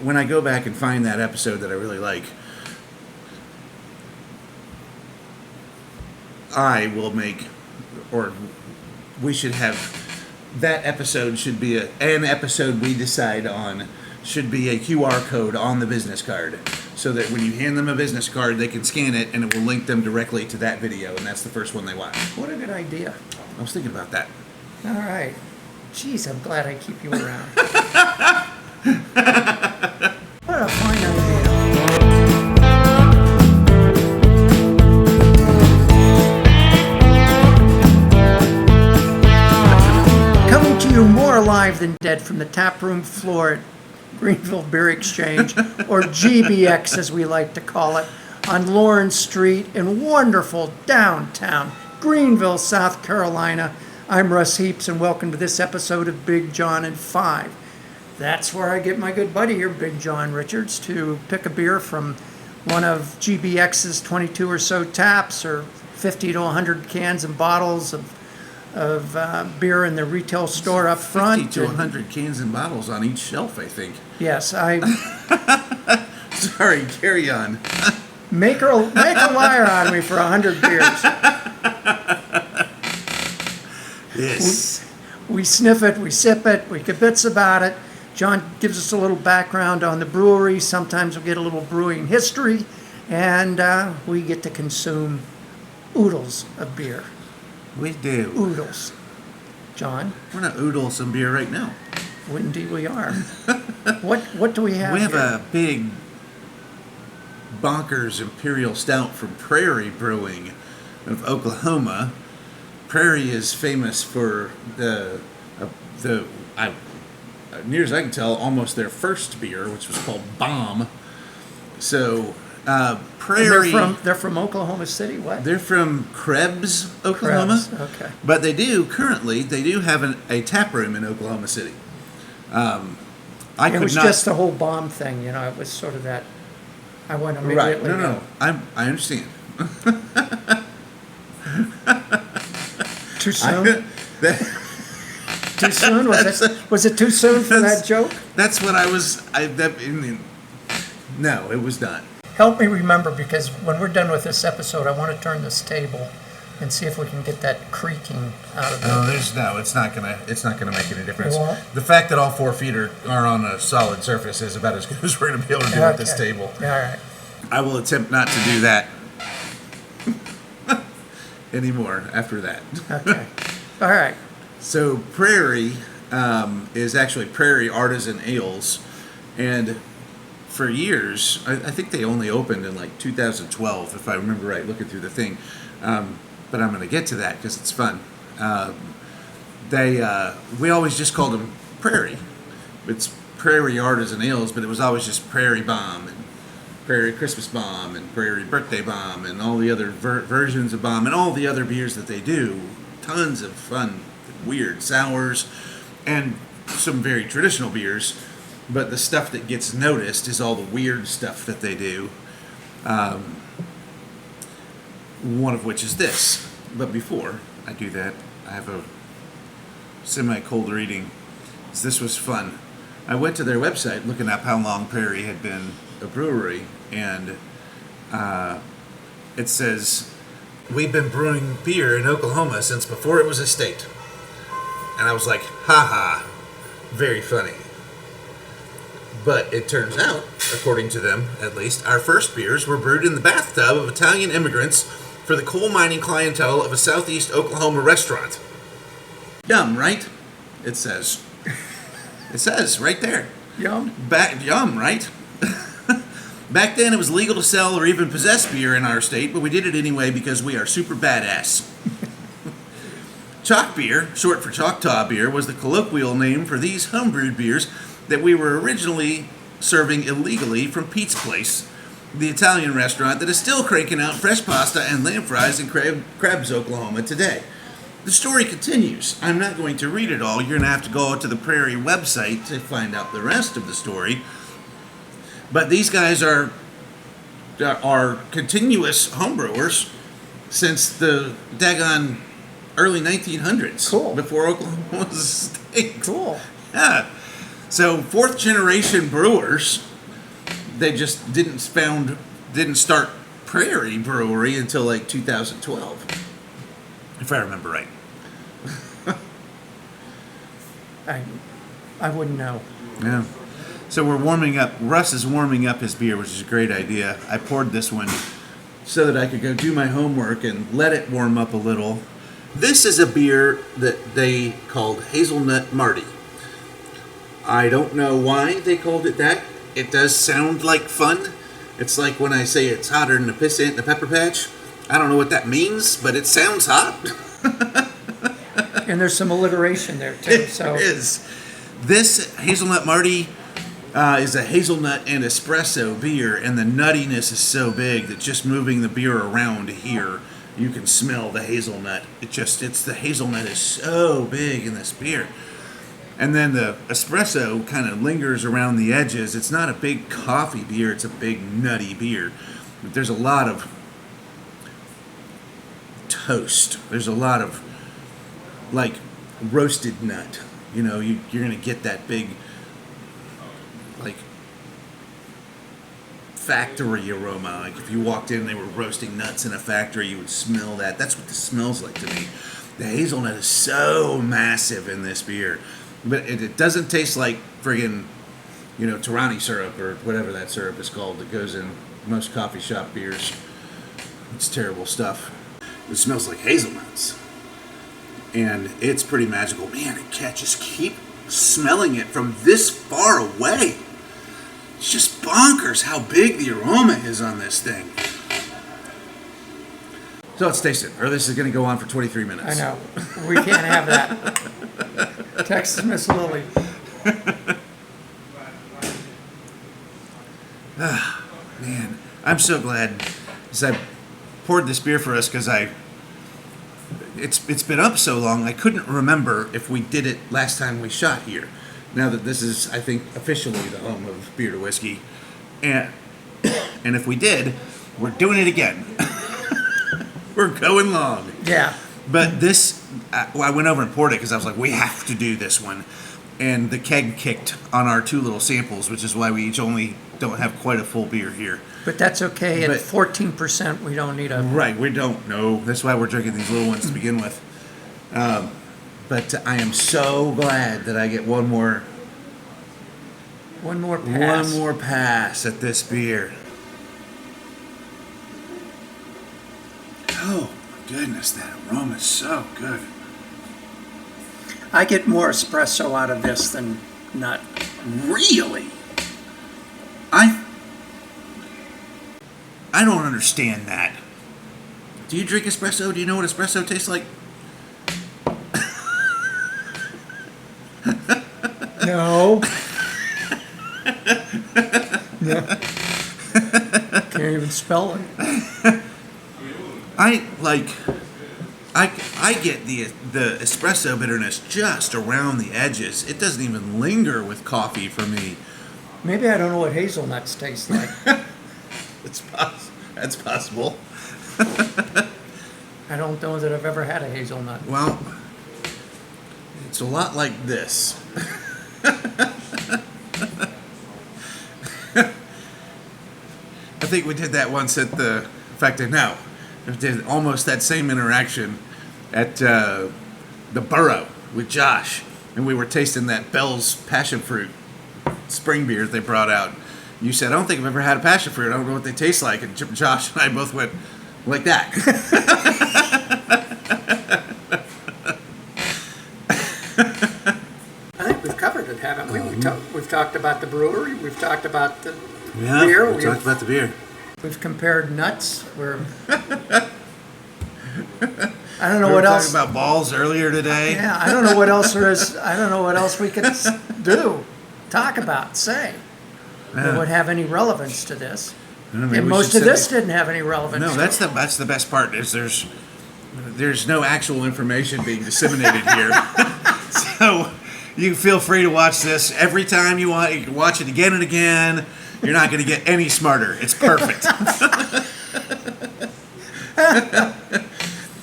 when I go back and find that episode that I really like, I will make, or we should have, that episode should be an episode we decide on should be a QR code on the business card, so that when you hand them a business card, they can scan it and it will link them directly to that video, and that's the first one they watch. What a good idea. I was thinking about that. All right. Jeez, I'm glad I keep you around. What a fine idea. Coming to you more alive than dead from the taproom floor at Greenville Beer Exchange, or GBX as we like to call it, on Lawrence Street in wonderful downtown Greenville, South Carolina. I'm Russ Heaps, and welcome to this episode of Big John and Five. That's where I get my good buddy here, Big John Richards, to pick a beer from one of GBX's 22 or so taps, or 50 to 100 cans and bottles of beer in the retail store up front. 50 to 100 cans and bottles on each shelf, I think. Yes, Sorry, carry on. Make a liar out of me for 100 beers. Yes. We sniff it, we sip it, we kibitz about it. John gives us a little background on the brewery. Sometimes we get a little brewing history, and we get to consume oodles of beer. We do. Oodles. John? We're gonna oodle some beer right now. Indeed we are. What do we have? We have here? a big bonkers Imperial Stout from Prairie Brewing of Oklahoma. Prairie is famous for the near as I can tell, almost their first beer, which was called Bomb. So Prairie. They're from Oklahoma City. What? They're from Krebs, Oklahoma. Krebs, okay. But they do have a tap room in Oklahoma City. It was just the whole bomb thing, you know. It was sort of that. I went immediately. Right. No. I understand. Too soon? Too soon? Was it too soon for that joke? That's what I was. No, it was not. Help me remember, because when we're done with this episode, I want to turn this table and see if we can get that creaking out of it. It's not gonna make any difference. It won't? The fact that all 4 feet are on a solid surface is about as good as we're gonna be able to do at this table. All right. I will attempt not to do that anymore after that. Okay. All right. So Prairie is actually Prairie Artisan Ales, and for years, I think they only opened in like 2012, if I remember right, looking through the thing. But I'm going to get to that because it's fun. We always just called them Prairie. It's Prairie Artisan Ales, but it was always just Prairie Bomb and Prairie Christmas Bomb and Prairie Birthday Bomb and all the other versions of Bomb and all the other beers that they do. Tons of fun, weird sours, and some very traditional beers. But the stuff that gets noticed is all the weird stuff that they do. One of which is this. But before I do that, I have a semi-cold reading. This was fun. I went to their website looking up how long Prairie had been a brewery, and it says, "We've been brewing beer in Oklahoma since before it was a state." And I was like, haha, very funny. But it turns out, according to them at least, our first beers were brewed in the bathtub of Italian immigrants for the coal mining clientele of a southeast Oklahoma restaurant. Yum, right? It says. It says right there. Yum. Yum, right? Back then it was legal to sell or even possess beer in our state, but we did it anyway because we are super badass. Chalk beer, short for Choctaw beer, was the colloquial name for these homebrewed beers that we were originally serving illegally from Pete's Place, the Italian restaurant that is still cranking out fresh pasta and lamb fries in Krebs, Oklahoma today. The story continues. I'm not going to read it all. You're going to have to go to the Prairie website to find out the rest of the story. But these guys are continuous homebrewers since the daggone early 1900s. Cool. Before Oklahoma was a state. Cool. Yeah. So, 4th generation brewers, they just didn't start Prairie Brewery until like 2012, if I remember right. I wouldn't know. Yeah. So we're warming up. Russ is warming up his beer, which is a great idea. I poured this one so that I could go do my homework and let it warm up a little. This is a beer that they called Hazelnut Marty. I don't know why they called it that. It does sound like fun. It's like when I say it's hotter than a piss ant in a pepper patch. I don't know what that means, but it sounds hot. And there's some alliteration there too. So It is. This Hazelnut Marty is a hazelnut and espresso beer, and the nuttiness is so big that just moving the beer around here, you can smell the hazelnut. The hazelnut is so big in this beer. And then the espresso kind of lingers around the edges. It's not a big coffee beer, it's a big nutty beer. But there's a lot of toast. There's a lot of like roasted nut. You know, you're going to get that big like factory aroma. Like if you walked in and they were roasting nuts in a factory, you would smell that. That's what this smells like to me. The hazelnut is so massive in this beer. But it doesn't taste like friggin', Tarani syrup or whatever that syrup is called that goes in most coffee shop beers. It's terrible stuff. It smells like hazelnuts. And it's pretty magical. Man, I can't just keep smelling it from this far away. It's just bonkers how big the aroma is on this thing. So let's taste it, or this is going to go on for 23 minutes. I know. We can't have that. Text Miss Lily. Man, I'm so glad as I poured this beer for us because it's been up so long I couldn't remember if we did it last time we shot here. Now that this is, I think, officially the home of beer to whiskey, and if we did, we're doing it again. We're going long. Yeah. But this, I went over and poured it because I was like, we have to do this one. And the keg kicked on our two little samples, which is why we each only don't have quite a full beer here. But that's okay. At 14%, we don't need a... Right, we don't know. That's why we're drinking these little ones to begin with. But I am so glad that I get one more pass at this beer. Oh, my goodness, that aroma is so good. I get more espresso out of this than nut. Really? I don't understand that. Do you drink espresso? Do you know what espresso tastes like? No. No. Can't even spell it. I get the espresso bitterness just around the edges. It doesn't even linger with coffee for me. Maybe I don't know what hazelnuts taste like. That's possible. I don't know that I've ever had a hazelnut. Well, it's a lot like this. I think we did that once at the... In fact, no. We did almost that same interaction at the Borough with Josh. And we were tasting that Bell's passion fruit spring beer they brought out. You said, I don't think I've ever had a passion fruit. I don't know what they taste like. And Josh and I both went like that. I think we've covered it, haven't we? We've talked about the brewery. We've talked about the beer. We talked about the beer. We've compared nuts. I don't know what else. We were talking about balls earlier today. Yeah, I don't know what else there is. I don't know what else we could do, talk about, say. That would have any relevance to this. And most of this didn't have any relevance. No, that's the best part. Is there's no actual information being disseminated here. So you feel free to watch this every time you want. You can watch it again and again. You're not going to get any smarter. It's perfect.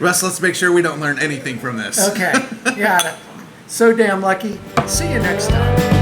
Russ, let's make sure we don't learn anything from this. Okay, got it. So damn lucky. See you next time.